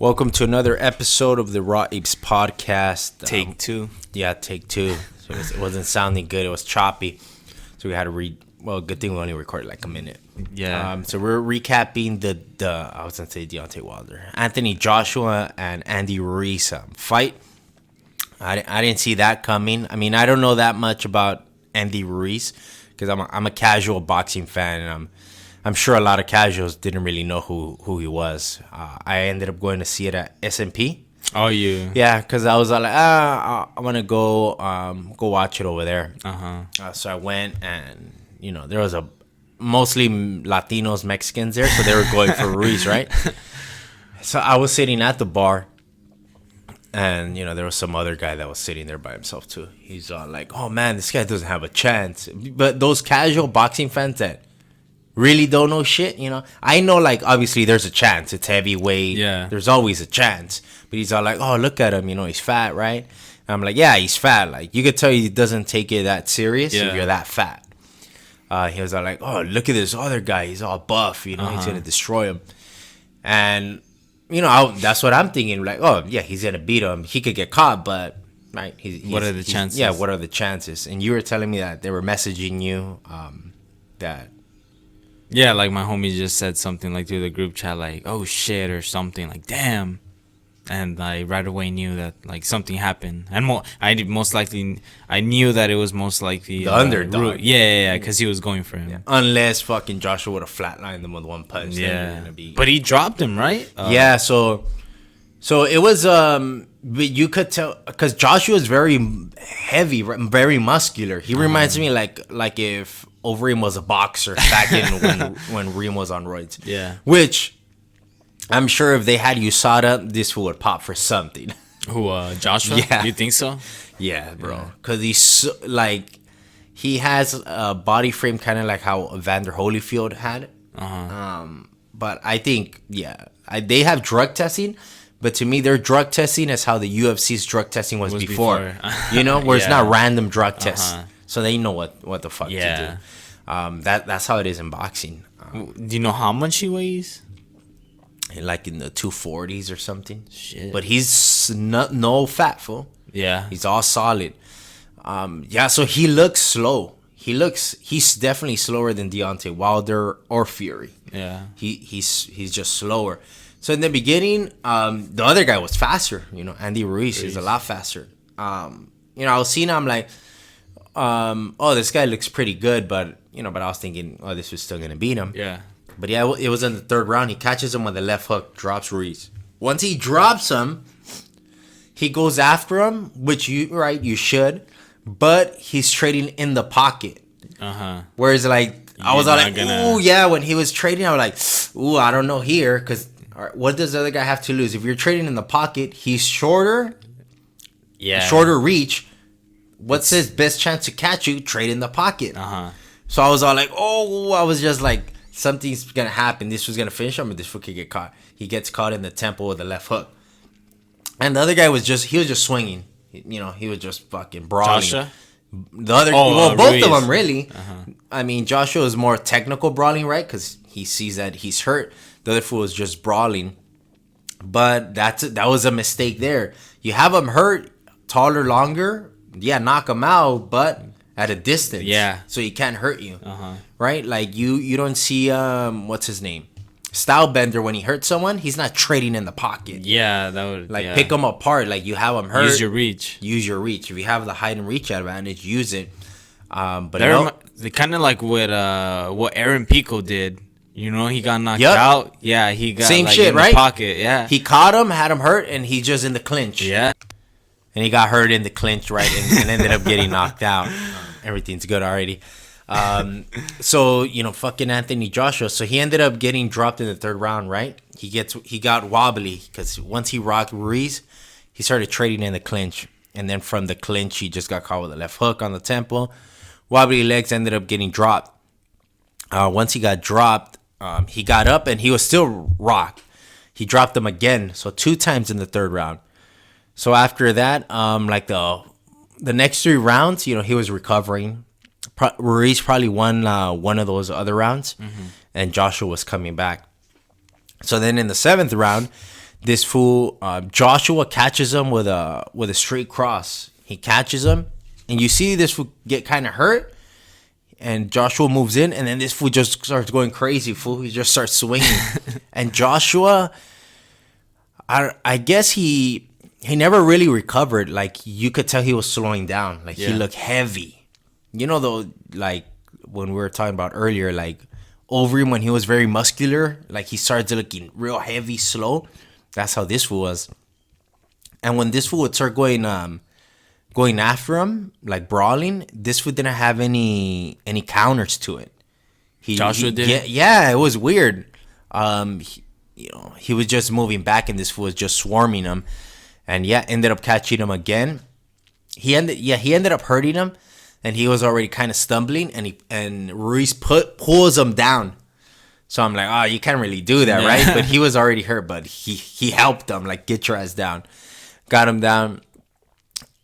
Welcome to another episode of the Raw Apes podcast. Take two. Yeah, take two. So it wasn't sounding good. It was choppy. So we had to read. Well, good thing we only recorded like a minute. Yeah. So we're recapping the I was going to say Deontay Wilder, Anthony Joshua, and Andy Ruiz fight. I didn't see that coming. I mean, I don't know that much about Andy Ruiz because I'm a casual boxing fan, and I'm sure a lot of casuals didn't really know who he was. I ended up going to see it at S&P. Oh, you? Yeah, because I was like, I want to go watch it over there. So I went, and there was mostly Latinos, Mexicans there, so they were going for Ruiz, right? So I was sitting at the bar, and there was some other guy that was sitting there by himself too. He's like, "Oh man, this guy doesn't have a chance." But those casual boxing fans that really don't know shit, I know, like, obviously there's a chance. It's heavyweight. Yeah. There's always a chance. But he's all like, "Oh, look at him. He's fat, right?" And I'm like, "Yeah, he's fat. Like, you could tell he doesn't take it that serious if you're that fat." He was all like, "Oh, look at this other guy. He's all buff. He's going to destroy him." And, that's what I'm thinking. Like, oh, yeah, he's going to beat him. He could get caught, but, right. What are the chances? Yeah, what are the chances? And you were telling me that they were messaging you that. Yeah, like my homie just said something like through the group chat, like, "Oh shit," or something, like, "Damn," and I right away knew that like something happened, and I knew that it was most likely the underdog. Yeah, because he was going for him. Yeah. Unless fucking Joshua would have flatlined him with one punch. Yeah, but he dropped him, right? Yeah, so it was but you could tell because Joshua is very heavy, very muscular. He reminds me like if Overeem was a boxer back in when Reem was on roids. Yeah. Which I'm sure if they had USADA, this fool would pop for something. Who, Joshua? Yeah. You think so? Yeah, bro. Because he's he has a body frame kind of like how Evander Holyfield had. But I think, they have drug testing. But to me, their drug testing is how the UFC's drug testing was before. Where it's not random drug tests. So they know what the fuck to do. That's how it is in boxing. Do you know how much he weighs? Like in the 240s or something. Shit. But he's no fat fool. Yeah. He's all solid. So he looks slow. He's definitely slower than Deontay Wilder or Fury. Yeah. He's just slower. So in the beginning, the other guy was faster. Andy Ruiz is a lot faster. I was seeing him, I'm like, this guy looks pretty good, but but I was thinking, oh, this was still gonna beat him. Yeah. But yeah, it was in the third round. He catches him with a left hook, drops Ruiz. Once he drops him, he goes after him, which you should, but he's trading in the pocket. Whereas I was all like, ooh, yeah. When he was trading, I was like, ooh, I don't know here, because what does the other guy have to lose? If you're trading in the pocket, he's shorter. Yeah. Shorter reach. What's his best chance to catch you? Trade in the pocket. So I was all like, oh, I was just like, something's gonna happen. This was gonna finish him, but this fool could get caught. He gets caught in the temple with the left hook. And the other guy was just swinging. He was just fucking brawling. Joshua? The other, both Ruiz. of them really. I mean, Joshua is more technical brawling, right? Because he sees that he's hurt. The other fool was just brawling. But that was a mistake there. You have him hurt, taller, longer. Yeah, knock him out, but at a distance. Yeah. So he can't hurt you. Right? Like you don't see what's his name? Stylebender, when he hurts someone, he's not trading in the pocket. Yeah, that would pick them apart. Like you have him hurt. Use your reach. If you have the height and reach advantage, use it. But they kind of like what Aaron Pico did. He got knocked out. Yeah, he got same shit, in right? The pocket. Yeah, he caught him, had him hurt, and he's just in the clinch. Yeah, and he got hurt in the clinch, right, and ended up getting knocked out. Everything's good already. So fucking Anthony Joshua. So he ended up getting dropped in the third round, right? He got wobbly because once he rocked Ruiz, he started trading in the clinch, and then from the clinch he just got caught with a left hook on the temple. Wobbly legs, ended up getting dropped. Once he got dropped, he got up and he was still rocked. He dropped him again, so 2 times in the third round. So after that, the next 3 rounds, he was recovering. Ruiz probably won one of those other rounds, and Joshua was coming back. So then in the 7th round, This fool, Joshua catches him with a straight cross. He catches him, and you see this fool get kind of hurt. And Joshua moves in, and then this fool just starts going crazy. Fool, he just starts swinging, and Joshua, I guess he never really recovered. Like, you could tell he was slowing down. Like, he looked heavy. You know, though, like when we were talking about earlier, like Overeem, when he was very muscular, like he started looking real heavy, slow. That's how this fool was. And when this fool would start going after him, like brawling, this fool didn't have any counters to it. Joshua did. Yeah, it was weird. He was just moving back, and this fool was just swarming him, and ended up catching him again. He ended up hurting him, and he was already kind of stumbling, and Ruiz pulls him down. So I'm like, oh, you can't really do that, right? But he was already hurt, but he helped him, like, get your ass down. Got him down.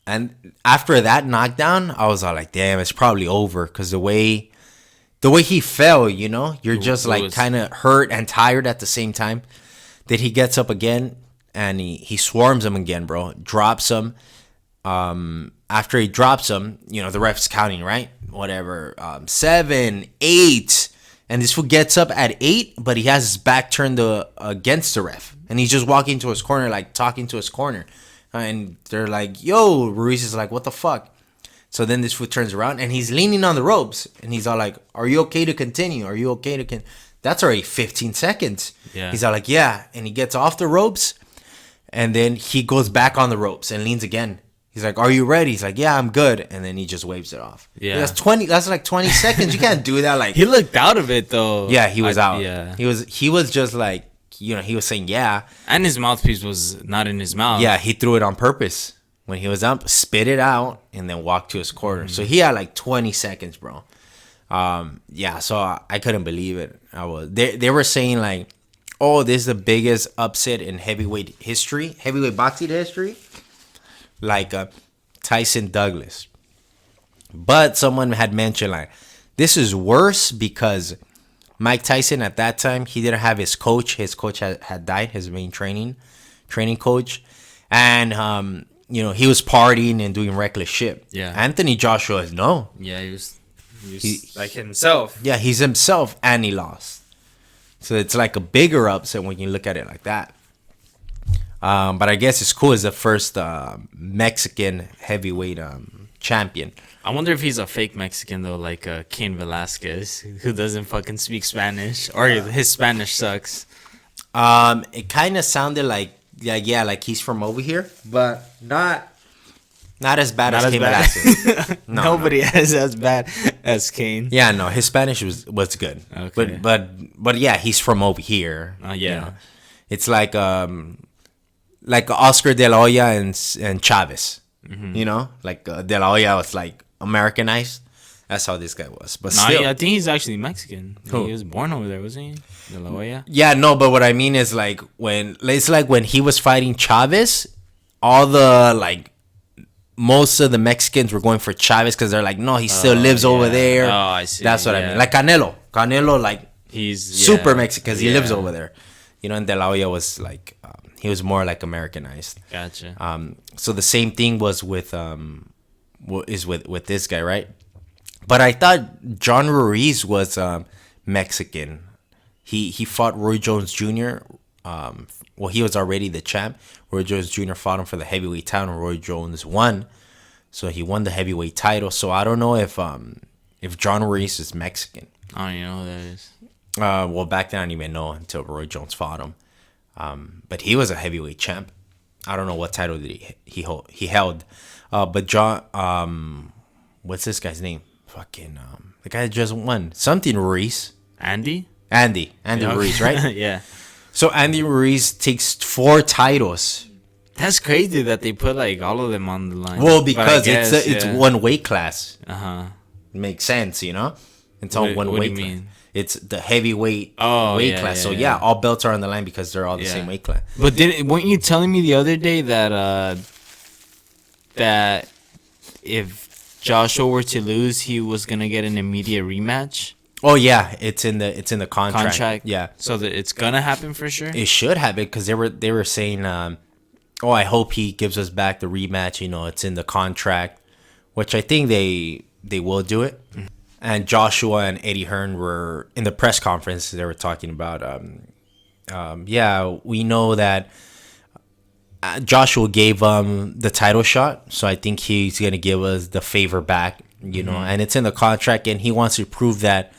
And after that knockdown, I was all like, damn, it's probably over. Because the way he fell, you're just like kind of hurt and tired at the same time. Then he gets up again, and he swarms him again, bro. Drops him. After he drops him, the ref's counting, right? Whatever. 7, 8. And this fool gets up at 8, but he has his back turned against the ref. And he's just walking to his corner, like talking to his corner. And they're like, yo, Ruiz is like, what the fuck? So then this fool turns around, and he's leaning on the ropes. And he's all like, are you okay to continue? Are you okay to That's already 15 seconds. Yeah. He's all like, yeah. And he gets off the ropes. And then he goes back on the ropes and leans again. He's like, are you ready? He's like, yeah, I'm good. And then he just waves it off. Yeah. That's like 20 seconds. You can't do that. Like, he looked out of it, though. Yeah, he was out. Yeah. He was just like, he was saying, yeah. And his mouthpiece was not in his mouth. Yeah, he threw it on purpose. When he was up, spit it out, and then walked to his corner. So he had like 20 seconds, bro. So I couldn't believe it. They were saying like, oh, this is the biggest upset in heavyweight boxing history. Like Tyson Douglas. But someone had mentioned like, this is worse because Mike Tyson at that time, he didn't have his coach. His coach had died, his main training coach. And, he was partying and doing reckless shit. Yeah. Anthony Joshua is no. Yeah, he was like himself. Yeah, he's himself, and he lost. So it's like a bigger upset when you look at it like that. But I guess it's cool. It's the first Mexican heavyweight champion. I wonder if he's a fake Mexican, though, like Cain Velasquez, who doesn't fucking speak Spanish, or his Spanish sucks. It kind of sounded like he's from over here, but not as bad as Cain Velasquez. Nobody is as bad as Cain. Yeah, no, his Spanish was good. Okay. But yeah, he's from over here. Yeah. It's like Oscar De La Hoya and Chavez. Mm-hmm. Like De La Hoya was like Americanized. That's how this guy was. But still, I think he's actually Mexican. Who? He was born over there, wasn't he? De La Hoya? Yeah, no, but what I mean is like when he was fighting Chavez, all the most of the Mexicans were going for Chavez because they're like, no, he still lives over there. Oh, I see. That's what I mean. Like Canelo, like he's super Mexican because he lives over there. And De La Hoya was like, he was more like Americanized. Gotcha. So the same thing was with with this guy, right? But I thought John Ruiz was Mexican. He fought Roy Jones Jr. He was already the champ. Roy Jones Jr. fought him for the heavyweight title, and Roy Jones won. So he won the heavyweight title. So I don't know if John Ruiz is Mexican. I don't even know who that is. Back then I didn't even know until Roy Jones fought him. But he was a heavyweight champ. I don't know what title did he held. But John, what's this guy's name? Fucking the guy that just won something. Ruiz. Andy Ruiz, right? Yeah. So Andy Ruiz takes 4 titles. That's crazy that they put like all of them on the line. Well, because it's one weight class. Makes sense, It's all one weight class. Mean? It's the heavyweight weight class. So all belts are on the line because they're all the same weight class. But weren't you telling me the other day that if Joshua were to lose, he was gonna get an immediate rematch? Oh yeah, it's in the contract. Yeah, So that it's gonna happen for sure. it should happen because they were saying, oh, I hope he gives us back the rematch. It's in the contract, which I think they will do it. And Joshua and Eddie Hearn were in the press conference. They were talking about, yeah, we know that Joshua gave the title shot, so I think he's gonna give us the favor back. And it's in the contract, and he wants to prove that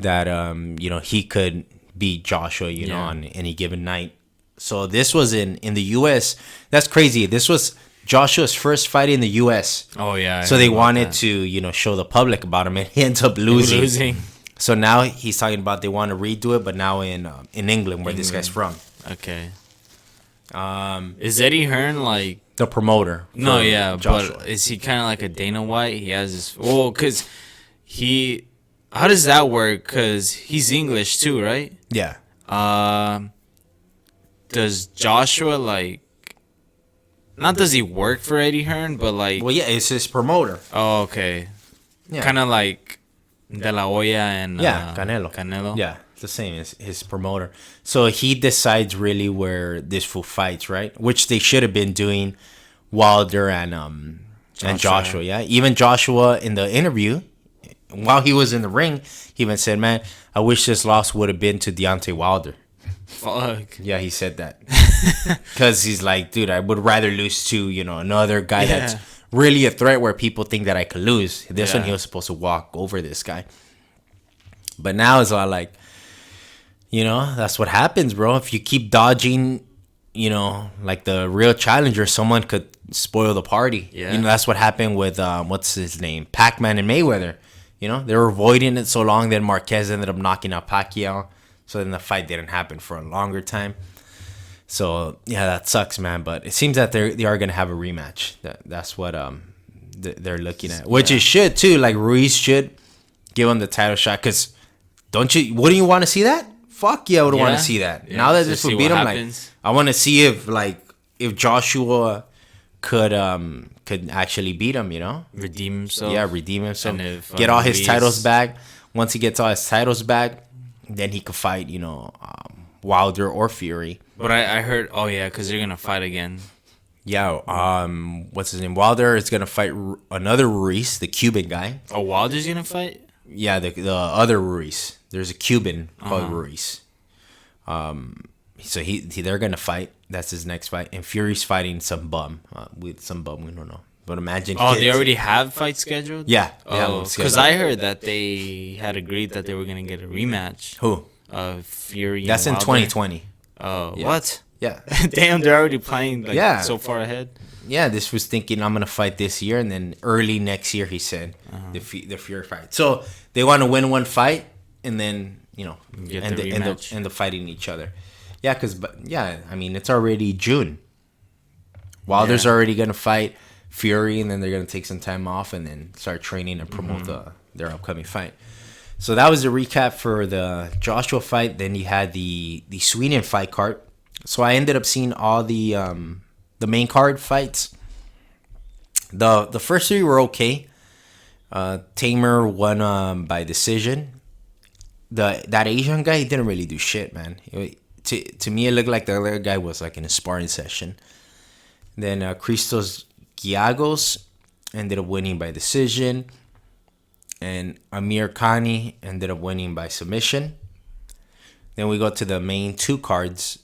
he could beat Joshua, on any given night. So this was in the U.S. That's crazy. This was Joshua's first fight in the U.S. Oh yeah. So they wanted to show the public about him, and he ends up losing. So now he's talking about they want to redo it, but now in England, where this guy's from. Okay. Is Eddie Hearn like the promoter? No, yeah, Joshua. but is he kind of like a Dana White? He has this. Well, cause he. How does that work? Cause he's English too, right? Yeah. Does Joshua like? Not does he work for Eddie Hearn, but like. Well, yeah, it's his promoter. Oh, okay. Yeah. Kind of like De La Hoya and Canelo. Yeah, it's the same as his promoter. So he decides really where this fool fights, right? Which they should have been doing Wilder and Joshua. Yeah, even Joshua in the interview, while he was in the ring, he even said, "Man, I wish this loss would have been to Deontay Wilder." Fuck. Yeah, he said that because he's like, dude, I would rather lose to another guy that's really a threat where people think that I could lose. This one, he was supposed to walk over this guy, but now it's all like, that's what happens, bro. If you keep dodging, like the real challenger, someone could spoil the party. Yeah, that's what happened with what's his name, Pac-Man and Mayweather. They were avoiding it so long that Marquez ended up knocking out Pacquiao. So then the fight didn't happen for a longer time. So yeah, that sucks, man. But it seems that they are gonna have a rematch. That's what they're looking at, which it should too. Like Ruiz should give him the title shot. Cause wouldn't you want to see that? Fuck yeah, I would want to see that. Yeah. Now that this would beat him, happens. Like I want to see if Joshua could actually beat him. Redeem himself. Yeah, redeem himself. Get all his titles back. Once he gets all his titles back, then he could fight, Wilder or Fury. But I heard, because they're gonna fight again. Yeah. What's his name? Wilder is gonna fight another Ruiz, the Cuban guy. Oh, Wilder's gonna fight? Yeah, the other Ruiz. There's a Cuban called Ruiz. So they're gonna fight. That's his next fight. And Fury's fighting some bum. With some bum, we don't know. But imagine. Oh, they already have fights scheduled? Yeah. Because I heard that they had agreed that they were going to get a rematch. Who? Fury. That's in 2020. Oh, yeah. What? Yeah. Damn, they're already playing so far ahead. Yeah, this was thinking I'm going to fight this year. And then early next year, he said, the Fury fight. So they want to win one fight and then, end up fighting each other. Yeah, it's already June. Wilder's already going to fight Fury, and then they're going to take some time off and then start training and promote their upcoming fight. So that was the recap for the Joshua fight. Then you had the Sweden fight card. So I ended up seeing all the main card fights. The first three were okay. Tamer won by decision. That Asian guy, he didn't really do shit, man. To me, it looked like the other guy was like in a sparring session. Then Christos Giagos ended up winning by decision, and Amir Khani ended up winning by submission. Then we go to the main two fights.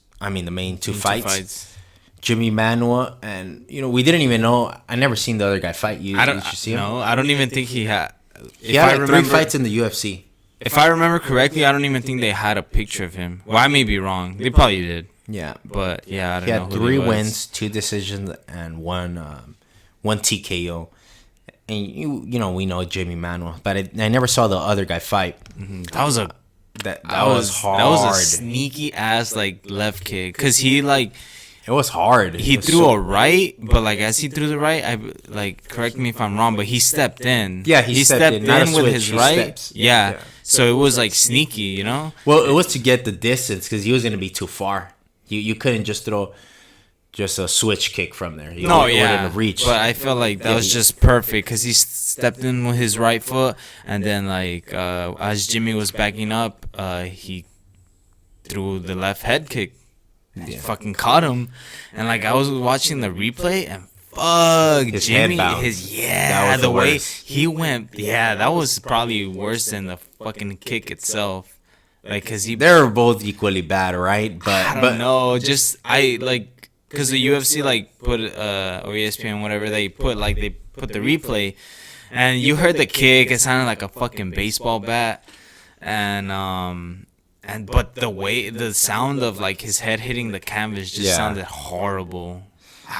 Jimmy Manuwa, and we didn't even know. I never seen the other guy fight. Did you see him? No, I don't even think he had. He had 3 fights in the UFC. If I remember correctly, I don't even think they had a picture of him. Well, I may be wrong. They probably did. Yeah, but yeah, I don't know. He had 3 wins, 2 decisions, and one TKO. And we know Jimmy Manuwa, but I never saw the other guy fight. Mm-hmm. That was hard. That was a sneaky ass left kick, cause he it was hard. He threw a right, but as he threw the right, correct me if I'm wrong, but he stepped in. Yeah, he stepped in with his right. Yeah. So it was sneaky, Well, it was to get the distance because he was gonna be too far. You couldn't just throw. just a switch kick from there. He No, wouldn't yeah, have reached. but I felt like that was just perfect because he stepped in with his right foot, and then like as Jimmy was backing up, he threw the left head kick. He fucking caught him, and like I was watching the replay, and fuck, His Jimmy, head bounce. That was the the way worst. he went, that was probably worse than the fucking kick itself. Like, cause They're both equally bad, right? But I don't know, just I like, cause the UFC like put or ESPN whatever they put the replay, and you heard the kick. It sounded like a fucking baseball bat, and but the sound of like his head hitting the canvas just sounded horrible.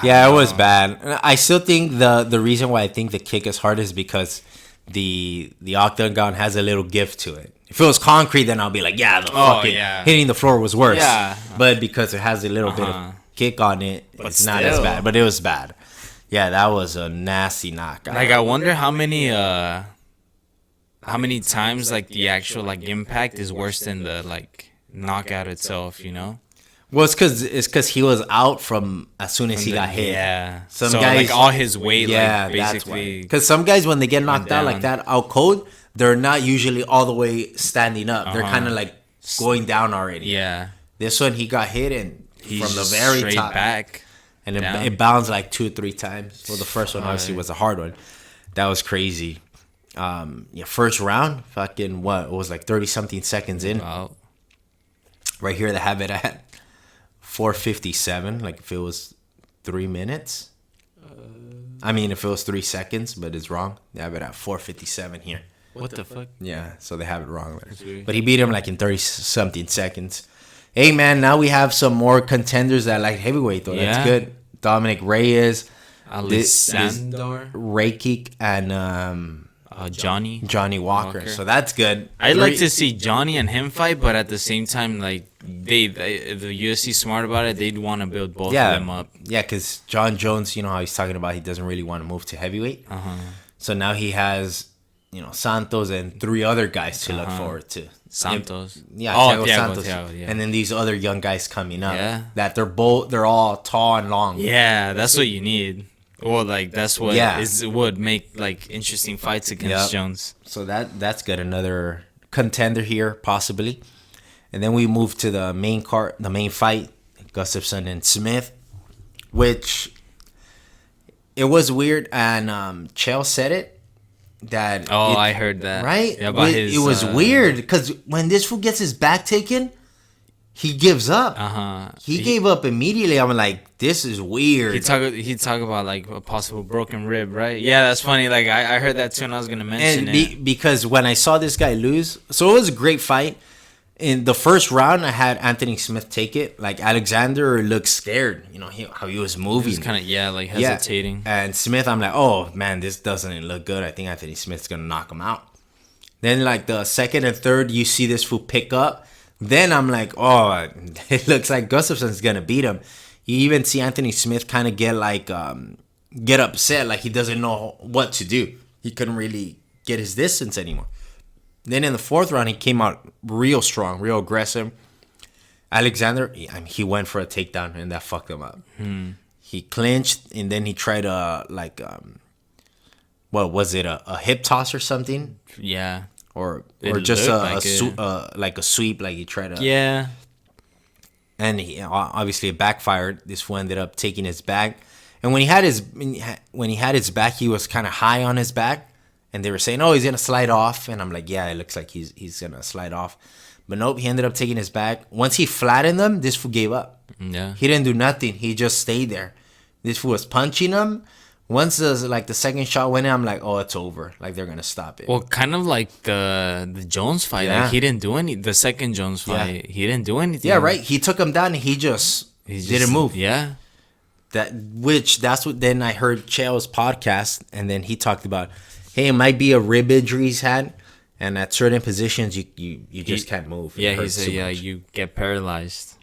Yeah, it was bad. I still think the reason why I think the kick is hard is because the octagon has a little gift to it. If it was concrete, then I'll be like, hitting the floor was worse. Yeah. But because it has a little bit of kick on it, it's not as bad. But it was bad. Yeah, that was a nasty knockout. Like, I wonder how many times like the actual like impact is worse than the like knockout itself, you know? Well, it's because he was out from as soon as he got hit. Yeah. Some so guys, like all his weight, yeah, like basically. Because some guys, when they get knocked out down. like that, out cold, they're not usually all the way standing up. They're kind of like going down already. Yeah. This one, he got hit and He's from the very straight top back. and it bounced like 2 or 3 times. Well, the first one obviously was a hard one. That was crazy. First round, fucking what? It was like 30 something seconds in. Wow. Right here, they have it at 4:57. Like if it was 3 minutes. I mean, if it was 3 seconds, but it's wrong. They have it at 4:57 here. What the fuck? Yeah, so they have it wrong there. But he beat him like in 30 something seconds. Hey man, now we have some more contenders that like heavyweight though. Yeah. That's good. Dominic Reyes, Alexander, Reykik, and Johnny Walker. So that's good. I'd like to see Johnny and him fight, but at the same time, like the UFC smart about it, they'd want to build both of them up. Yeah, because John Jones, you know how he's talking about he doesn't really want to move to heavyweight. So now he has, Santos and 3 other guys to look forward to. Santos. Thiago Santos. Santos. And then these other young guys coming up. Yeah. That they're all tall and long. Yeah, that's what you need. Or like that's what would make like interesting fights against Jones. So that's good. Another contender here, possibly. And then we move to the main fight, Gustafsson and Smith, which it was weird. And Chael said it. I heard that. Right? Yeah, about it was weird because when this fool gets his back taken, he gives up. He gave up immediately. I'm like, this is weird. He talk about like a possible broken rib, right? Yeah, that's funny. Like I heard that too, and I was gonna mention it because when I saw this guy lose, so it was a great fight. In the first round, I had Anthony Smith take it. Like Alexander looked scared. How he was moving. He was kind of like hesitating. Yeah. And Smith, I'm like, oh man, this doesn't look good. I think Anthony Smith's gonna knock him out. Then like the second and third, you see this fool pick up. Then I'm like, oh, it looks like Gustafsson's gonna beat him. You even see Anthony Smith kind of get upset, like he doesn't know what to do. He couldn't really get his distance anymore. Then in the fourth round, he came out real strong, real aggressive. Alexander, he went for a takedown, and that fucked him up. He clinched, and then he tried what was it, a hip toss or something? Yeah. Or just a sweep, like he tried to. Yeah. And he obviously it backfired. This one ended up taking his back, and when he had his back, he was kind of high on his back. And they were saying, oh, he's going to slide off. And I'm like, yeah, it looks like he's going to slide off. But nope, he ended up taking his back. Once he flattened them, this fool gave up. Yeah. He didn't do nothing. He just stayed there. This fool was punching him. Once the second shot went in, I'm like, oh, it's over. Like, they're going to stop it. Well, kind of like the Jones fight. Yeah. Like, he didn't do any. The second Jones fight, he didn't do anything. Yeah, right. He took him down and he just didn't move. Yeah. That's what then I heard Chael's podcast. And then he talked about, hey, it might be a rib injury he's had, and at certain positions you just can't move. Yeah, he said, you get paralyzed.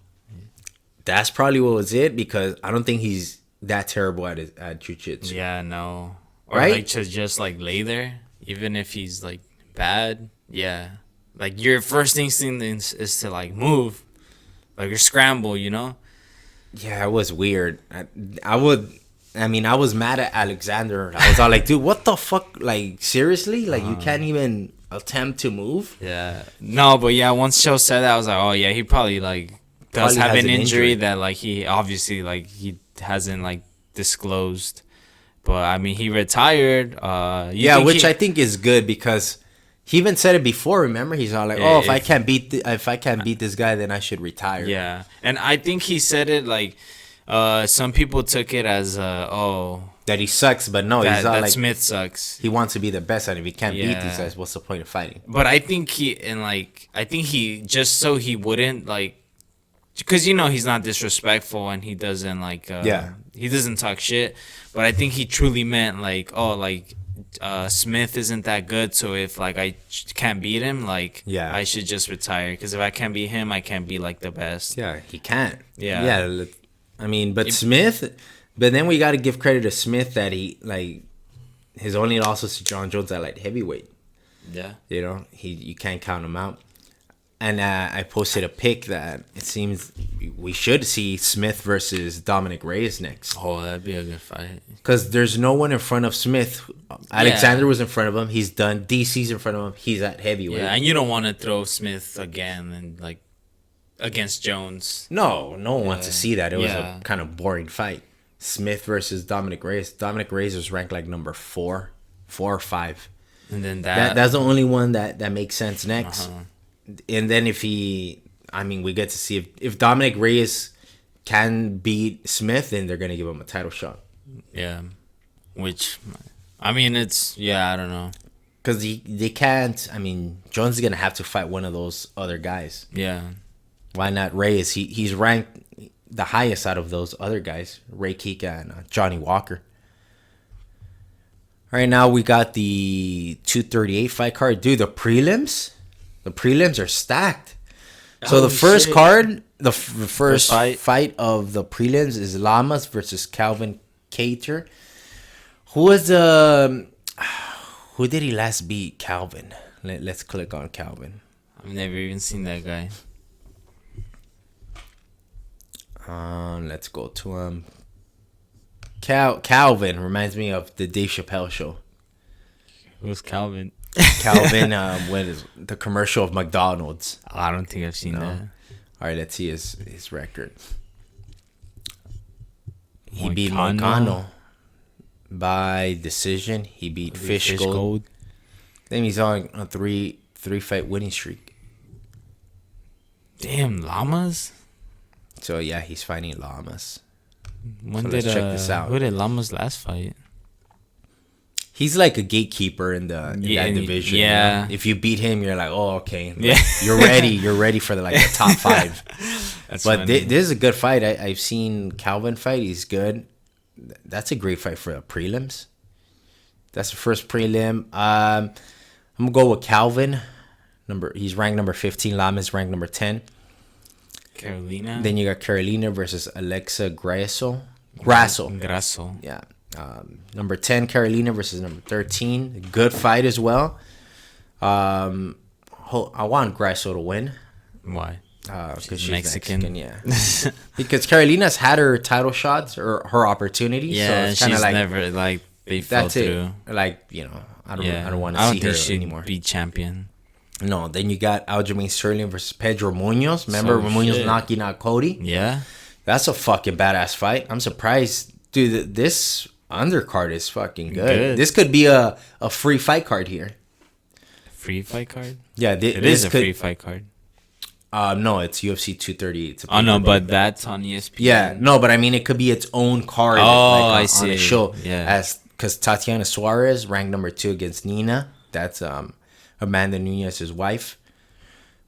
That's probably what was it, because I don't think he's that terrible at jiu-jitsu. Yeah, no. Or right? like to just like lay there, even if he's like bad. Yeah, like your first instinct is to like move, like or scramble, Yeah, it was weird. I was mad at Alexander. I was all like, dude, what the fuck? Like, seriously? Like, you can't even attempt to move? Yeah. No, but yeah, once Joe said that, I was like, oh yeah, he probably like does Probably have has an an injury injury. that like he obviously like he hasn't like disclosed. But I mean, he retired. Yeah, which I think is good because he even said it before. Remember, he's all like, "Oh, if I can't beat this guy, then I should retire." Yeah, and I think he said it like some people took it as That he sucks, but no, he's all that like Smith sucks. he wants to be the best, and if he can't beat Yeah. these guys, what's the point of fighting? But I think he just so he wouldn't like, because he's not disrespectful and he doesn't like he doesn't talk shit. But I think he truly meant like, oh, like Smith isn't that good, so if like I can't beat him, like I should just retire, because if I can't beat him, I can't be like the best. Yeah, he can't. Yeah. I mean, but Smith. But then we got to give credit to Smith that he like his only losses to John Jones at light heavyweight. Yeah. You can't count him out. And I posted a pic that it seems we should see Smith versus Dominic Reyes next. Oh, that'd be a good fight. Because there's no one in front of Smith. Alexander was in front of him. He's done. DC's in front of him. He's at heavyweight. Yeah, and you don't want to throw Smith again and like against Jones. No one wants to see that. It was Yeah. a kind of boring fight. Smith versus Dominic Reyes. Dominic Reyes was ranked like number 4 or 5. And then That's the only one that makes sense next. And then we get to see if Dominic Reyes can beat Smith, then they're gonna give him a title shot. Yeah, which I mean, I don't know, because they can't. I mean, Jones is gonna have to fight one of those other guys. Yeah, why not Reyes? He's ranked the highest out of those other guys, Ray Kika and Johnny Walker. Right now we got the 238 fight card. Dude, the prelims are stacked. So the first card, the first fight of the prelims is Lamas versus Calvin Cater. Who did he last beat? Calvin. Let's click on Calvin. I've never even seen that guy. Let's go to him. Calvin reminds me of the Dave Chappelle show. Who's Calvin? Calvin, what is the commercial of McDonald's? I don't think I've seen that. All right, let's see his record. He Moicano. beat Moicano by decision. He beat Fish Gold. Then he's on a three fight winning streak. Damn, Llamas. So yeah, he's fighting Lamas. Let's check this out. Who did Lamas last fight? He's like a gatekeeper in that division. Yeah. If you beat him, you're like, oh, okay. Like, Yeah. You're ready. You're ready for the top 5. That's but funny. this is a good fight. I've seen Calvin fight. He's good. That's a great fight for the prelims. That's the first prelim. I'm gonna go with Calvin. He's ranked number 15. Lamas ranked number 10. Carolina. Then you got Carolina versus Alexa Grasso. Yeah. Number 10 Carolina versus number 13. Good fight as well. I want Grasso to win. Why? Because she's Mexican. Yeah. Because Carolina's had her title shots or her opportunities. Yeah, so it's kind of she's like never like they fell that's through. it. Like I don't want to see her anymore. Be champion. No, then you got Aljamain Sterling versus Pedro Munoz. Remember Munoz knocking out Cody? Yeah. That's a fucking badass fight. I'm surprised. Dude, this undercard is fucking good. This could be a free fight card here. Free fight card? Yeah, it is a free fight card. No, it's UFC 238. Oh, no, but that's on ESPN. Yeah, no, but I mean, it could be its own card. I see. On a show. Yeah. Because Tatiana Suarez ranked number 2 against Nina. That's Amanda Nunez's wife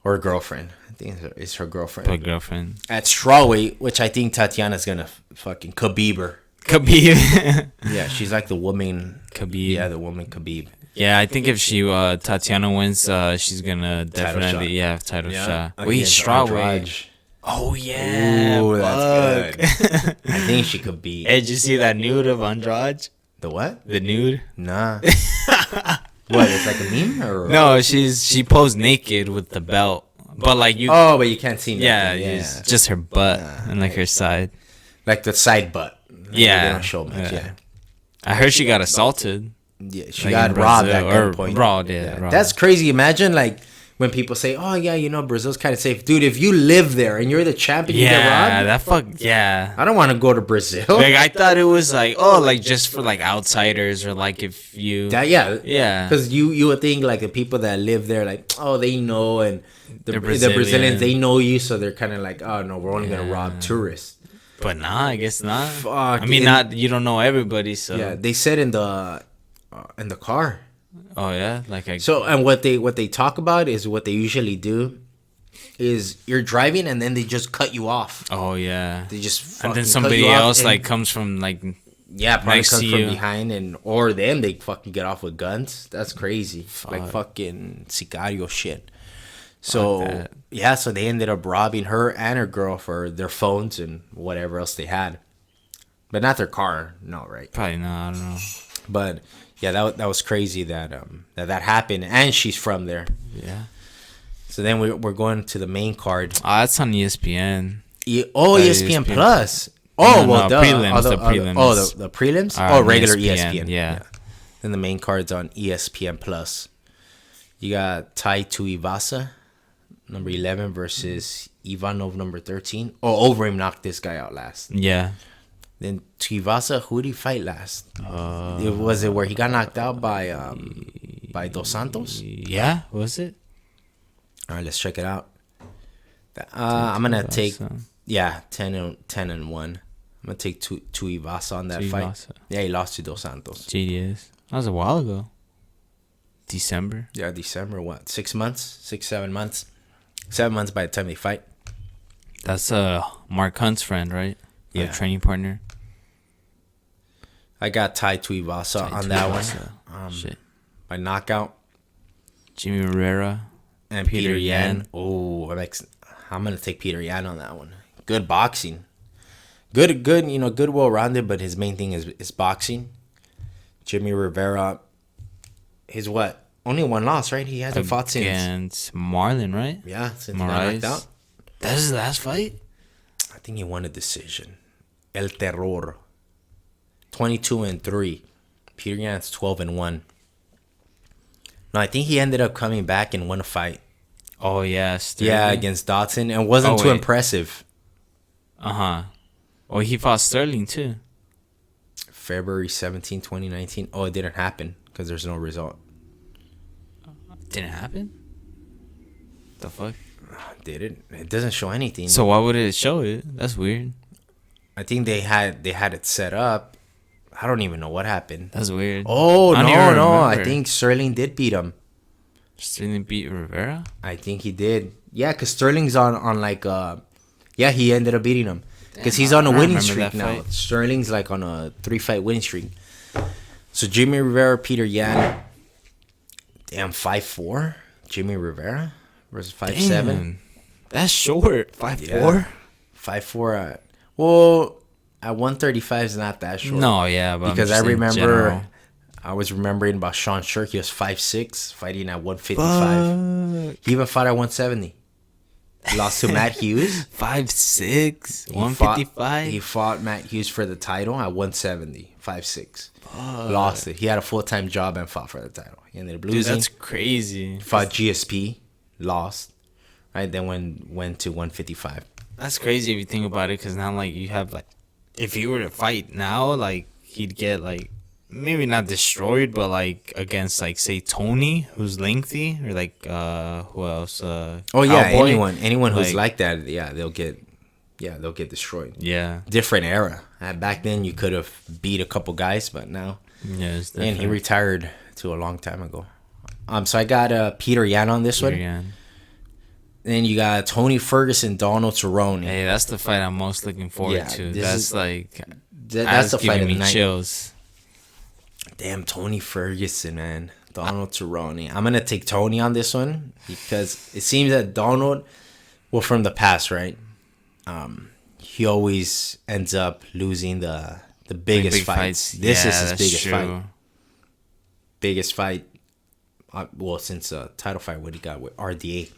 or girlfriend. I think it's her girlfriend. Her girlfriend. At strawweight, which I think Tatiana's gonna fucking Khabib her. Khabib. Yeah, she's like the woman. Khabib. Yeah, the woman Khabib. Yeah, I think if she Tatiana wins, she's gonna definitely title shot. Wait, strawweight. Oh yeah. Ooh, that's good. I think she could beat. Hey, did you see that nude of Andrade? The what? The nude? Nah. What? It's like a meme or? No, she posed naked with the belt, but like you. Oh, but you can't see. Nothing. Yeah, it's just her butt and like her side. Like the side butt. Yeah. They don't show much. Yeah. I heard she got assaulted. Yeah, she Like got in robbed Brazil, at or gunpoint. robbed, robbed. That's crazy. Imagine like when people say, "Oh yeah, you know Brazil's kind of safe," dude. If you live there and you're the champion, you get robbed. Yeah. I don't want to go to Brazil. Like I thought it was like like just for like outsiders or like if you Yeah. Because you would think like the people that live there, like they know, and the Brazilians they know you, so they're kind of like, oh no, we're only gonna rob tourists. But nah, I guess not. Fuck. I mean, you don't know everybody, so yeah. They said in the car. Oh yeah, like and what they talk about is what they usually do is you're driving and then they just cut you off. Oh yeah, they just and then somebody else like comes from like probably comes from behind or them they fucking get off with guns. That's crazy. Like fucking sicario shit. So so they ended up robbing her and her girl for their phones and whatever else they had, but not their car. No, right? Probably not. I don't know. But yeah, that was crazy that happened, and she's from there. Yeah. So then we're going to the main card. Oh, that's on ESPN. ESPN Plus. Oh, no, well, prelims. The prelims. The prelims. Regular ESPN. Yeah. Then the main card's on ESPN Plus. You got Tai Tuivasa, number 11, versus Ivanov, number 13. Overeem knocked this guy out last. Yeah. Then Tuivasa, who did he fight last? Was it where he got knocked out by Dos Santos? Yeah, was it? All right, let's check it out. I'm gonna take 10-1. I'm gonna take Tuivasa on that fight. Yeah, he lost to Dos Santos. GDS. That was a while ago. December. Yeah, December. What? 6 months? 7 months? 7 months by the time they fight. That's Mark Hunt's friend, right? Yeah, training partner. I got Tai Tuivasa on that one. Shit. By knockout. Jimmy Rivera and Peter Yan. Oh, I'm gonna take Peter Yan on that one. Good boxing. Good, well-rounded, but his main thing is boxing. Jimmy Rivera, his what? Only one loss, right? He hasn't fought since against Marlon, right? Yeah, since Moraes. he got knocked out. That's his last fight. I think he won a decision. El Terror. 22-3. Peter Yan's 12-1. No, I think he ended up coming back and won a fight. Oh yeah, against Dotson, and wasn't too impressive. Oh, he fought Sterling too. February 17, 2019. Oh, it didn't happen because there's no result. Didn't happen? The fuck? Did it? It doesn't show anything. So why would it show it? That's weird. I think they had it set up. I don't even know what happened. That's weird. Oh, no. I think Sterling did beat him. Sterling beat Rivera? I think he did. Yeah, because Sterling's on like he ended up beating him. Because he's on a winning streak now. Fight. Sterling's like on a 3-fight winning streak. So Jimmy Rivera, Peter Yan. Damn, 5'4"? Jimmy Rivera versus 5'7". That's short. 5'4"? Yeah. 5'4". Well, at 135 is not that short. No, yeah, but because I remember, I was remembering about Sean Shirk. He was 5'6", fighting at 155. He even fought at 170. Lost to Matt Hughes. 5'6", 155. He fought Matt Hughes for the title at 170. 5'6". Lost it. He had a full-time job and fought for the title. He ended up losing. Dude, that's crazy. Fought GSP, lost. Right, then went to 155. That's crazy if you think about it, because now like you have like, if he were to fight now, like he'd get like maybe not destroyed, but like against like say Tony, who's lengthy, or like who else? Cowboy. anyone who's like that, they'll get destroyed. Yeah, different era. Back then you could have beat a couple guys, but now it's and he retired to a long time ago. So I got Peter Yan on this one. Yan. Then you got Tony Ferguson, Donald Cerrone. Hey, that's the fight I'm most looking forward to. That's the fight of the night. Chills. Damn, Tony Ferguson, man. Donald Cerrone. I'm going to take Tony on this one because it seems that Donald, well, from the past, right? He always ends up losing the biggest fights. This is his biggest fight. Biggest fight, since a title fight, what he got with RDA.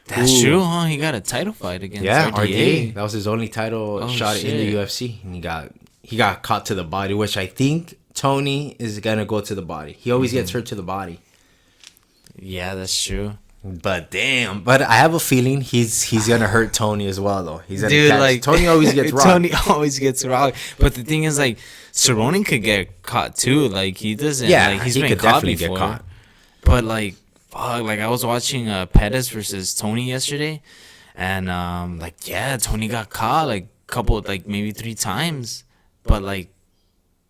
That's true, huh? He got a title fight against RDA. That was his only title shot in the UFC. And he got caught to the body, which I think Tony is gonna go to the body. He always gets hurt to the body. Yeah, that's true. But I have a feeling he's gonna hurt Tony as well, though. He's gonna Tony always gets rocked. Tony always gets rocked. But the thing is, like, Cerrone could get caught too. Like, he doesn't. Yeah, like, he's he been could caught definitely before. get caught. But like, fuck, like I was watching Pettis versus Tony yesterday, and Tony got caught like couple, like maybe 3 times. But like,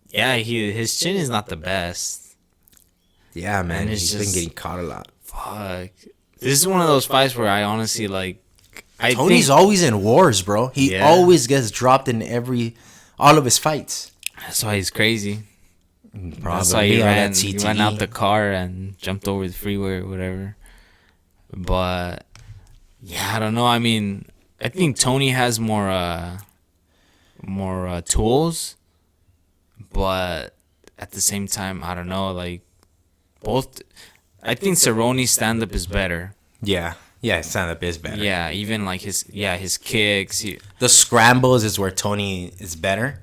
yeah, his chin is not the best. Yeah, man, he's been getting caught a lot. Fuck. This is one of those fights where I honestly like. Tony's always in wars, bro. He always gets dropped in all of his fights. That's why he's crazy. Probably. That's why he ran out the car and jumped over the freeway or whatever. But yeah, I don't know. I mean, I think Tony has more tools, but at the same time, I don't know. Like both. I think Cerrone's stand-up is better. Yeah, stand-up is better. Yeah, even like his kicks. The scrambles is where Tony is better.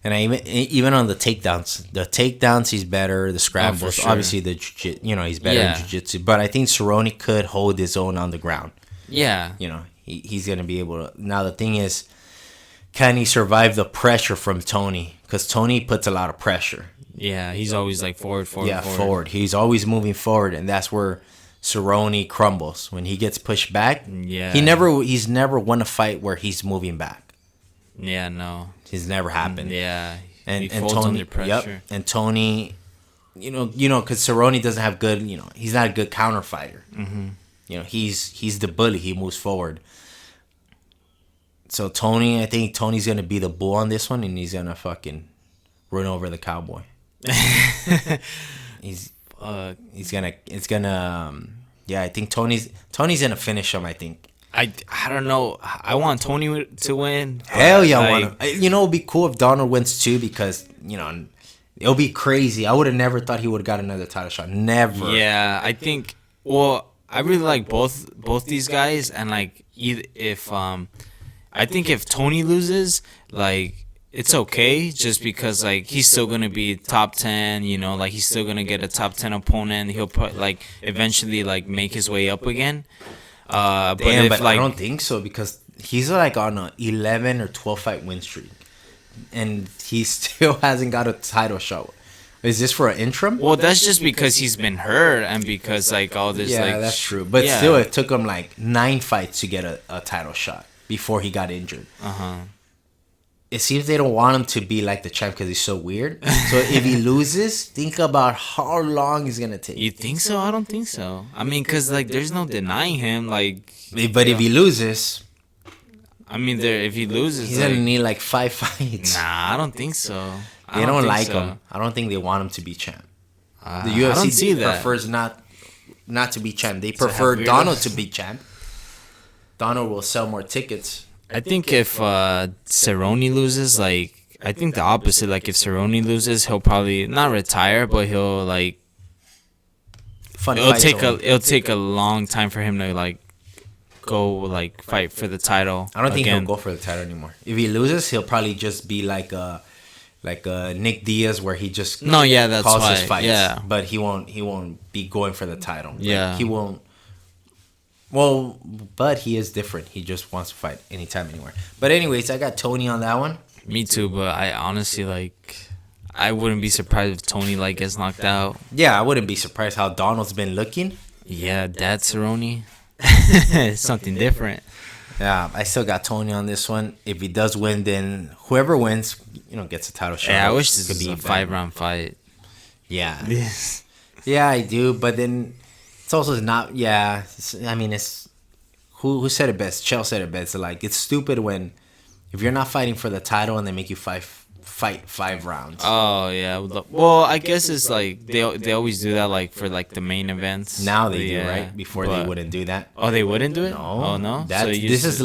And even on the takedowns he's better. The scrambles, sure. Obviously he's better in jiu-jitsu. But I think Cerrone could hold his own on the ground. Yeah. He's going to be able to. Now the thing is, can he survive the pressure from Tony? Because Tony puts a lot of pressure. Yeah, he's always like forward. Yeah, forward. He's always moving forward, and that's where Cerrone crumbles. When he gets pushed back, he's never won a fight where he's moving back. Yeah, no. It's never happened. Yeah. And Tony, under pressure. Yep. And Tony, because Cerrone doesn't have good, he's not a good counter fighter. Mm-hmm. He's the bully. He moves forward. So Tony, I think Tony's gonna be the bull on this one, and he's gonna fucking run over the cowboy. I think Tony's gonna finish him. I think. I don't know. I want Tony to win. Hell yeah, I want him. It'd be cool if Donald wins too, because it'll be crazy. I would have never thought he would have got another title shot. Never. Yeah, I think. Well, I really like both these guys, and like I think if Tony loses, like. It's okay, just because like he's still gonna be top 10, like he's still gonna get a top 10 opponent. He'll put eventually make his way up again. But I don't think so, because he's like on a 11 or 12 fight win streak, and he still hasn't got a title shot. Is this for an interim? Well, that's just because he's been hurt, and because all this. Yeah, that's true. But still, it took him 9 fights to get a title shot before he got injured. It seems they don't want him to be like the champ because he's so weird. So if he loses, think about how long it's gonna take. You think so? I don't think so. I mean, because there's no denying him. But if he loses, I mean, if he loses, he's gonna need 5 fights. Nah, I don't think so. They don't like him. I don't think they want him to be champ. The UFC prefers not to be champ. They prefer Donald to be champ. Donald will sell more tickets. I think if Cerrone loses, I think the opposite. If Cerrone loses, he'll probably not retire, but he'll it'll take a long time for him to go fight for the title. I don't think he'll go for the title anymore. If he loses, he'll probably just be like a Nick Diaz, where he just calls his fights. Yeah, but he won't be going for the title. Yeah, he won't. Well, but he is different. He just wants to fight anytime, anywhere. But anyways, I got Tony on that one. Me too, but I honestly I wouldn't be surprised if Tony gets knocked out. Yeah, I wouldn't be surprised how Donald's been looking. Yeah, Dad Cerrone. It's something different. Yeah, I still got Tony on this one. If he does win, then whoever wins, gets a title shot. Yeah, I wish this could be a 5-round fight. Yeah. Yeah, I do, but then it's also not. Yeah, I mean, it's who said it best? Chell said it best. It's stupid if you're not fighting for the title and they make you fight 5 rounds. Oh yeah. Well, I guess it's they always do that for the main events. Now they do, right? Before they wouldn't do that. Oh, they wouldn't do it? No. Oh no. This is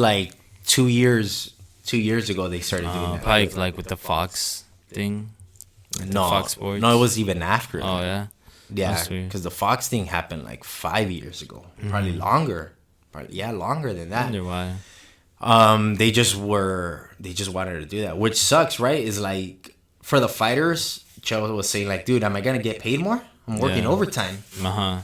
2 years. 2 years ago they started doing that. Probably with the Fox thing. No, Fox Sports. No, it was even after. Oh yeah. Yeah, because the Fox thing happened 5 years ago, probably longer. Probably, yeah, longer than that. Wonder why. They just wanted to do that, which sucks, right? Is like for the fighters, Chelsea was saying like, dude, am I gonna get paid more? I'm working overtime, and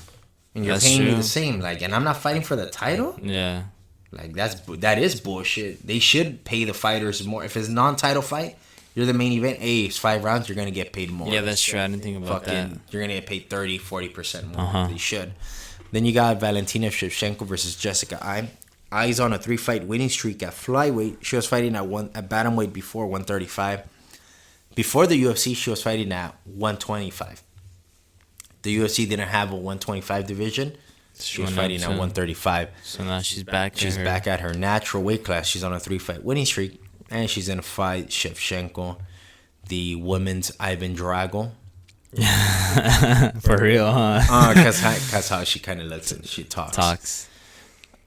you're That's paying me true. the same, like, and I'm not fighting for the title. Yeah. Like that is bullshit. They should pay the fighters more. If it's a non-title fight, you're the main event. Hey, it's 5 rounds. You're gonna get paid more. Yeah, that's true. I didn't think about that. You're gonna get paid 30-40% more. They should. Then you got Valentina Shevchenko versus Jessica Ai. Ai's on a 3-fight winning streak at flyweight. She was fighting at bantamweight before 135. Before the UFC, she was fighting at 125. The UFC didn't have a 125 division. She was fighting at 135. So now she's back. She's back at her natural weight class. She's on a 3-fight winning streak, and she's gonna fight Shevchenko, the women's Ivan Drago. For real, huh? Cause how she kind of looks and she talks.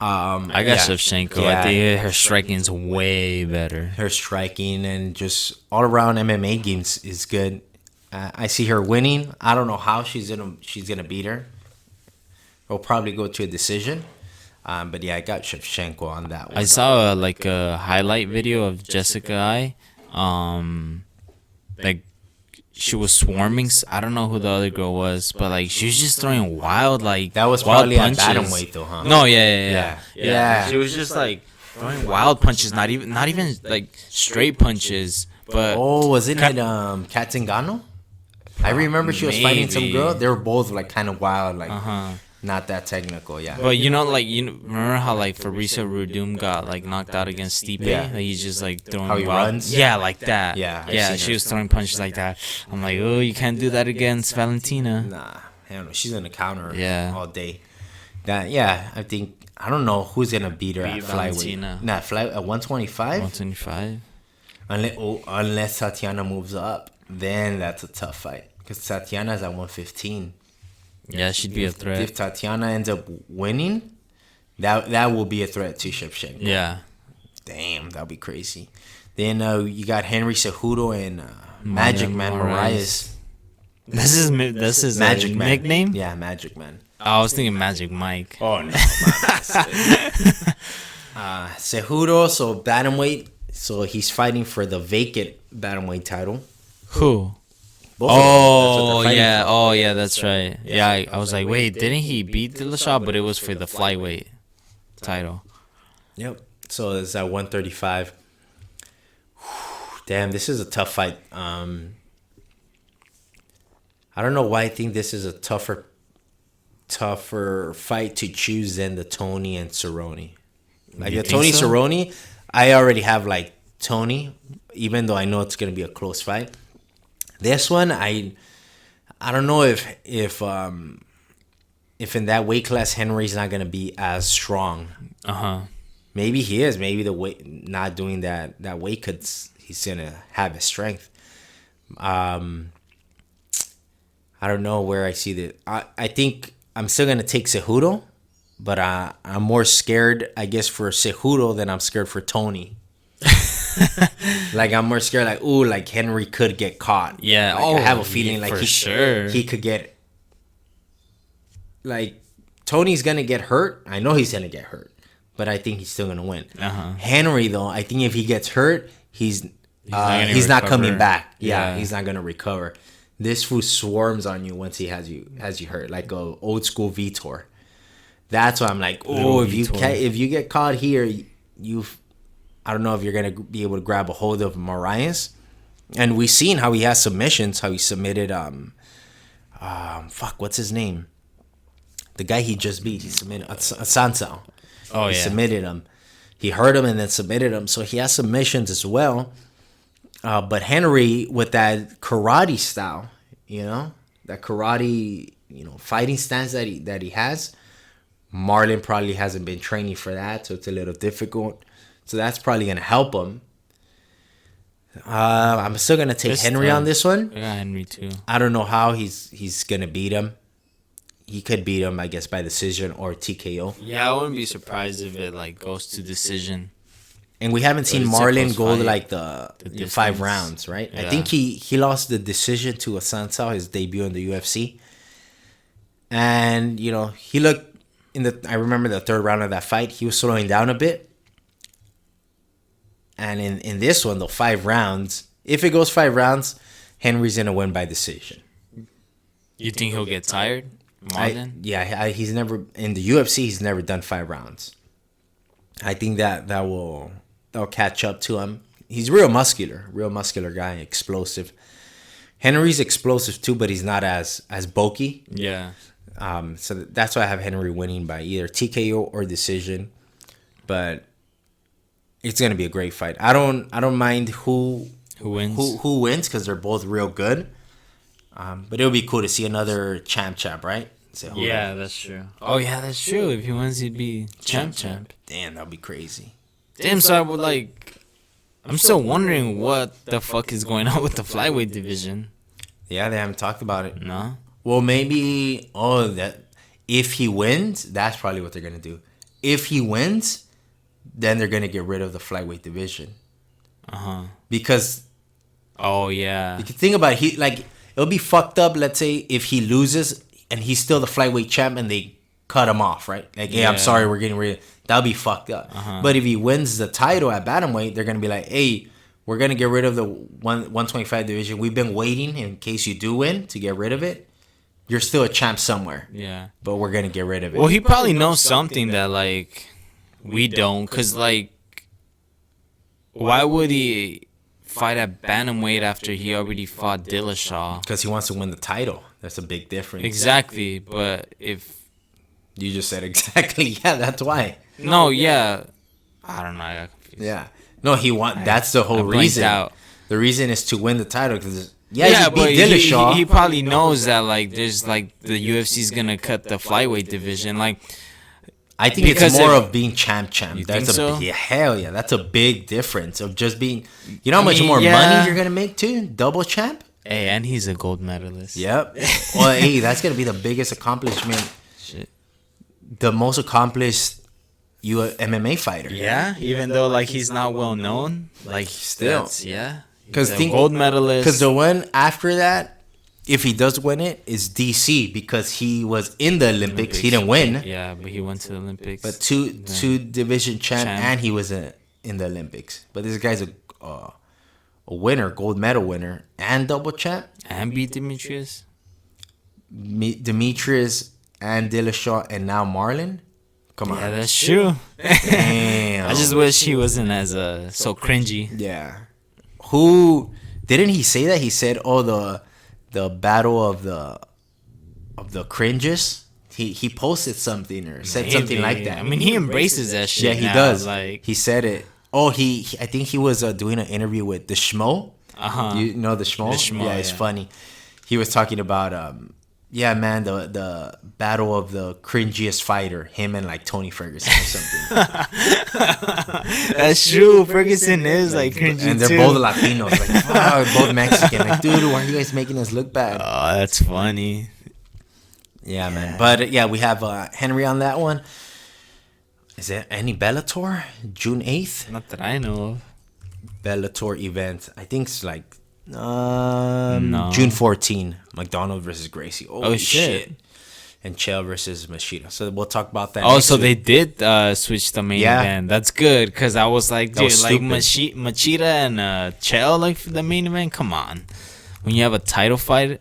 I got Shevchenko. I think her striking is way better. Her striking and just all around MMA games is good. I see her winning. I don't know how she's gonna beat her. We'll probably go to a decision. But yeah, I got Shevchenko on that one. I saw a highlight video of Jessica Ai. Like she was swarming. I don't know who the other girl was, but like she was just throwing wild that was wild probably punches. at bantamweight though, huh? No, yeah. Yeah. She was just like throwing wild punches, not even like straight punches, but wasn't it Kat Zingano? I remember she was fighting some girl. They were both like kind of wild, like not that technical, yeah. But remember how like Fabricio Werdum got like knocked out against Stipe? Yeah. Like, he's just like throwing How he wild, runs? yeah, like that. Yeah, I've yeah. seen She her. was throwing punches like that. I'm like, oh, you can't do that against Valentina. Nah, hell no. She's gonna counter her Yeah. all day. I don't know who's gonna beat her at Valentina. flyweight. Nah, at 125. 125. Unless Tatiana moves up, then that's a tough fight. Because Tatiana's at 115. Yeah, she'd be a threat. If Tatiana ends up winning, that will be a threat to Shevchenko. Yeah. Damn, that'll be crazy. Then you got Henry Cejudo and Magic Man Moraes. This is Magic a Man. nickname? Yeah, Magic Man. I was thinking Magic Mike. Oh no, Cejudo, so bantamweight. So he's fighting for the vacant bantamweight title. Who? Both of them. That's what Oh they're yeah, fighting for. yeah, that's right. Yeah, I was like, wait, didn't he beat Dillashaw? But it was for the flyweight title. Yep. So it's at 135. Damn, this is a tough fight. I don't know why I think this is a tougher fight to choose than the Tony and Cerrone. Like You the think Tony so? Cerrone, I already have like Tony, even though I know it's gonna be a close fight. This one, I don't know if in that weight class Henry's not gonna be as strong. Maybe he is. Maybe the weight not doing that weight he's gonna have his strength. I don't know where I see that. I think I'm still gonna take Cejudo, but I'm more scared, I guess, for Cejudo than I'm scared for Tony. Like I'm more scared, like Henry could get caught. Yeah, I have a feeling like for sure he could get. Like Tony's gonna get hurt. I know he's gonna get hurt, but I think he's still gonna win. Henry though, I think if he gets hurt, he's not coming back. Yeah, he's not gonna recover. This fool swarms on you once he has you hurt, like a old school Vitor. That's why I'm like, if you get caught here, I don't know if you're gonna be able to grab a hold of Moraes. And we've seen how he has submissions. How he submitted what's his name? The guy he just beat. He submitted Sansao. Oh, he yeah. submitted him. He hurt him and then submitted him. So he has submissions as well. But Henry, with that karate style, that karate, fighting stance that he has, Marlon probably hasn't been training for that, so it's a little difficult. So that's probably gonna help him. I'm still gonna take Henry on this one. I got Henry too. I don't know how he's gonna beat him. He could beat him, I guess, by decision or TKO. Yeah, I wouldn't be surprised if it like goes to decision. And we haven't seen it's a Marlon close go fight. like the 5 difference. rounds, right? I Yeah. think he lost the decision to Sansao, his debut in the UFC. And, he looked I remember the third round of that fight, he was slowing down a bit. And in this one, the 5 rounds, if it goes 5 rounds, Henry's gonna win by decision. You think he'll get tired? He's never in the UFC. He's never done 5 rounds. I think that'll catch up to him. He's real muscular guy, explosive. Henry's explosive too, but he's not as bulky. Yeah. So that's why I have Henry winning by either TKO or decision. But it's gonna be a great fight. I don't mind who wins because they're both real good. But it would be cool to see another champ, right? Yeah, that's true. Oh yeah, that's true. If he wins, he'd be champ. Damn, that'd be crazy. Damn, so I would I'm still wondering what the fuck is going on with the flyweight division. Yeah, they haven't talked about it. No. Well, maybe that if he wins, that's probably what they're gonna do. If he wins, then they're gonna get rid of the flyweight division. Because. Oh yeah. You can think about it. It'll be fucked up. Let's say if he loses and he's still the flyweight champ and they cut him off, right? Hey, I'm sorry, we're getting rid of. That'll be fucked up. But if he wins the title at bantamweight, they're gonna be like, hey, we're gonna get rid of the 125 division. We've been waiting in case you do win to get rid of it. You're still a champ somewhere. Yeah. But we're gonna get rid of it. Well, he probably knows something that we don't, cause why would he fight at bantamweight after he already fought Dillashaw? Because he wants to win the title. That's a big difference. Exactly, but if you just said exactly, yeah, that's why. No, yeah, I don't know. I got confused. Yeah, no, that's the whole reason. Out. The reason is to win the title because he beat Dillashaw. He probably knows that there's the UFC's gonna cut the flyweight division. I think it's more of being champ. You think so? Hell yeah, that's a big difference of just being. You know how much more money you're gonna make too? Double champ. Hey, and he's a gold medalist. Yep. Well, hey, that's gonna be the biggest accomplishment. Shit. The most accomplished MMA fighter. Yeah, even though he's not well known, still, yeah. Because gold medalist. Because the one after that, if he does win it, is DC because he was in the Olympics. He didn't win. Yeah, but he went to the Olympics. But two division champ, and he was in the Olympics. But this guy's a winner, gold medal winner, and double champ. And beat Demetrius. Demetrius and Dillashaw, and now Marlon. Come on. Yeah, that's true. Damn. I just wish he wasn't as so cringy. Yeah. Who didn't he say that? He said, "Oh, the battle of the cringes." He posted something or said something like that. I mean, he embraces that shit. Yeah, he does. He said it. Oh, I think he was doing an interview with the Schmo. You know the Schmo? Yeah, it's funny. He was talking about yeah, man, the battle of the cringiest fighter, him and Tony Ferguson or something. That's true. Ferguson is cringy and they're both Latinos, wow, both Mexican. Dude, why are you guys making us look bad? Oh, that's funny. Yeah, man. But yeah, we have Henry on that one. Is there any Bellator? June 8th? Not that I know of. Bellator event. I think it's no. June 14. McDonald versus Gracie. Oh shit. And Chael versus Machida. So we'll talk about that. Oh, so they did switch the main event. That's good because I was dude, Machida and Chael for the main event. Come on, when you have a title fight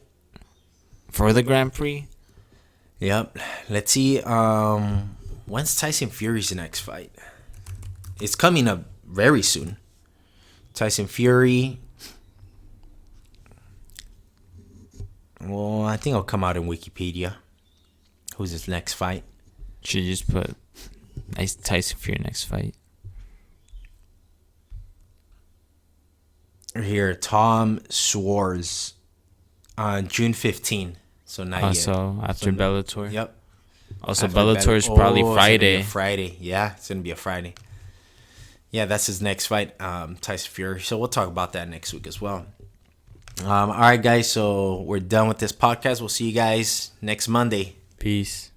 for the Grand Prix. Yep. Let's see. When's Tyson Fury's next fight? It's coming up very soon. Tyson Fury. Well, I think it'll come out in Wikipedia. Who's his next fight? Should just put Tyson Fury next fight. Here, Tom Schwarz on June 15. So not yet. So after Bellator. Yep. Also, Bellator is probably Friday. Friday. Yeah, it's going to be a Friday. Yeah, that's his next fight, Tyson Fury. So we'll talk about that next week as well. All right, guys. So we're done with this podcast. We'll see you guys next Monday. Peace.